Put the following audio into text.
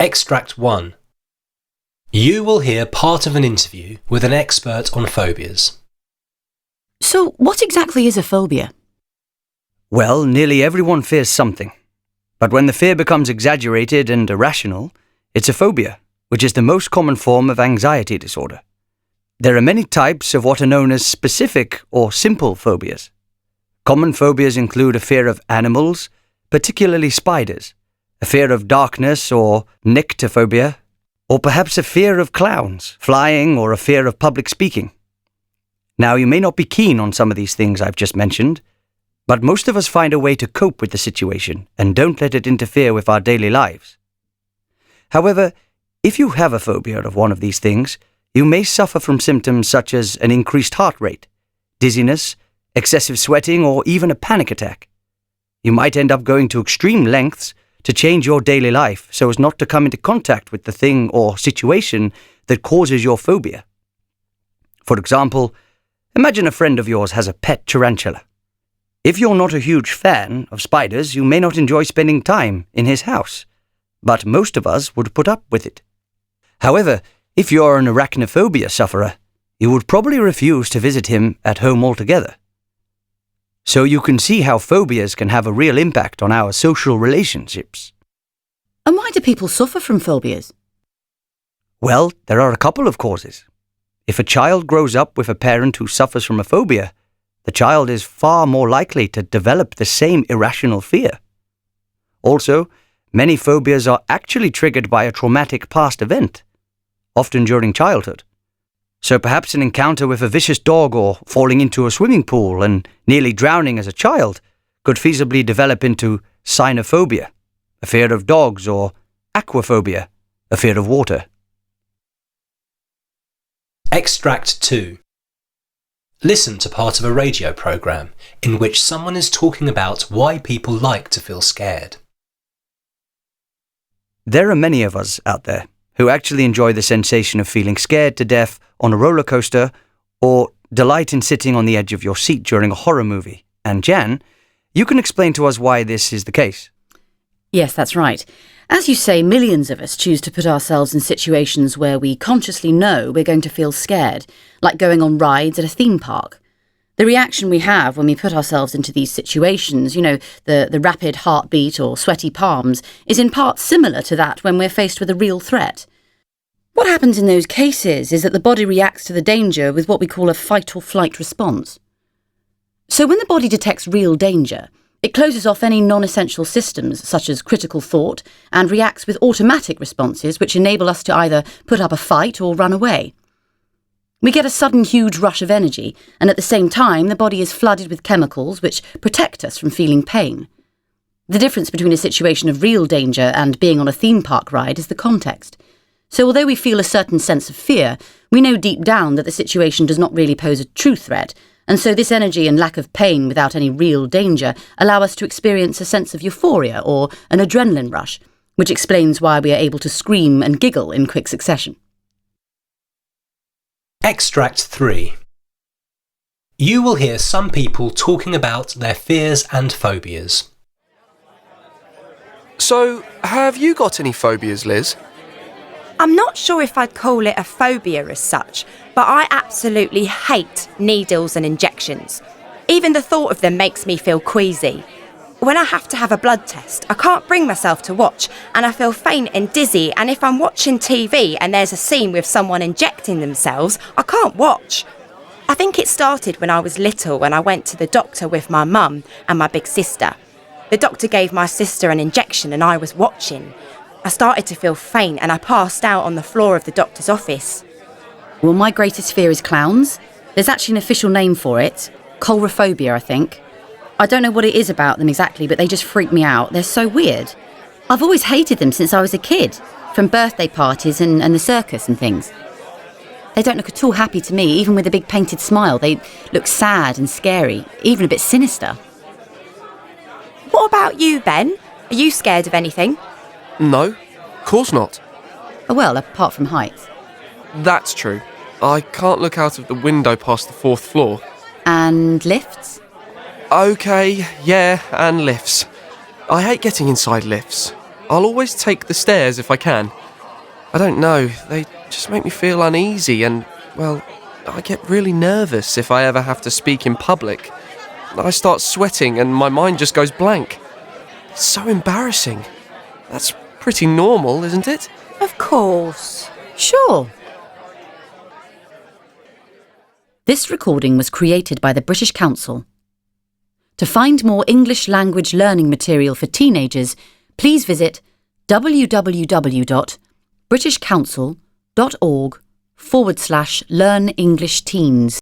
Extract 1. You will hear part of an interview with an expert on phobias. So, what exactly is a phobia? Well, nearly everyone fears something. But when the fear becomes exaggerated and irrational, it's a phobia, which is the most common form of anxiety disorder. There are many types of what are known as specific or simple phobias. Common phobias include a fear of animals, particularly spiders, a fear of darkness or nyctophobia, or perhaps a fear of clowns, flying, or a fear of public speaking. Now, you may not be keen on some of these things I've just mentioned, but most of us find a way to cope with the situation and don't let it interfere with our daily lives. However, if you have a phobia of one of these things, you may suffer from symptoms such as an increased heart rate, dizziness, excessive sweating, or even a panic attack. You might end up going to extreme lengths to change your daily life so as not to come into contact with the thing or situation that causes your phobia. For example, imagine a friend of yours has a pet tarantula. If you're not a huge fan of spiders, you may not enjoy spending time in his house, but most of us would put up with it. However, if you're an arachnophobia sufferer, you would probably refuse to visit him at home altogether. So you can see how phobias can have a real impact on our social relationships. And why do people suffer from phobias? Well, there are a couple of causes. If a child grows up with a parent who suffers from a phobia, the child is far more likely to develop the same irrational fear. Also, many phobias are actually triggered by a traumatic past event, often during childhood. So perhaps an encounter with a vicious dog or falling into a swimming pool and nearly drowning as a child could feasibly develop into cynophobia, a fear of dogs, or aquaphobia, a fear of water. Extract 2. Listen to part of a radio program in which someone is talking about why people like to feel scared. There are many of us out there who actually enjoy the sensation of feeling scared to death on a roller coaster or delight in sitting on the edge of your seat during a horror movie. And Jan, you can explain to us why this is the case. Yes, that's right. As you say, millions of us choose to put ourselves in situations where we consciously know we're going to feel scared, like going on rides at a theme park. The reaction we have when we put ourselves into these situations, the rapid heartbeat or sweaty palms, is in part similar to that when we're faced with a real threat. What happens in those cases is that the body reacts to the danger with what we call a fight or flight response. So when the body detects real danger, it closes off any non-essential systems, such as critical thought, and reacts with automatic responses which enable us to either put up a fight or run away. We get a sudden huge rush of energy, and at the same time the body is flooded with chemicals which protect us from feeling pain. The difference between a situation of real danger and being on a theme park ride is the context. So although we feel a certain sense of fear, we know deep down that the situation does not really pose a true threat, and so this energy and lack of pain without any real danger allow us to experience a sense of euphoria or an adrenaline rush, which explains why we are able to scream and giggle in quick succession. Extract 3. You will hear some people talking about their fears and phobias. So, have you got any phobias, Liz? I'm not sure if I'd call it a phobia as such, but I absolutely hate needles and injections. Even the thought of them makes me feel queasy. When I have to have a blood test, I can't bring myself to watch, and I feel faint and dizzy, and if I'm watching TV and there's a scene with someone injecting themselves, I can't watch. I think it started when I was little, when I went to the doctor with my mum and my big sister. The doctor gave my sister an injection and I was watching. I started to feel faint and I passed out on the floor of the doctor's office. Well, my greatest fear is clowns. There's actually an official name for it. Coulrophobia, I think. I don't know what it is about them exactly, but they just freak me out. They're so weird. I've always hated them since I was a kid, from birthday parties and the circus and things. They don't look at all happy to me, even with a big painted smile. They look sad and scary, even a bit sinister. What about you, Ben? Are you scared of anything? No, of course not. Oh, well, apart from heights. That's true. I can't look out of the window past the 4th floor. And lifts? Okay, yeah, and lifts. I hate getting inside lifts. I'll always take the stairs if I can. I don't know, they just make me feel uneasy and, well, I get really nervous if I ever have to speak in public. I start sweating and my mind just goes blank. It's so embarrassing. That's pretty normal, isn't it? Of course. Sure. This recording was created by the British Council. To find more English language learning material for teenagers, please visit www.britishcouncil.org/learnenglishTeens.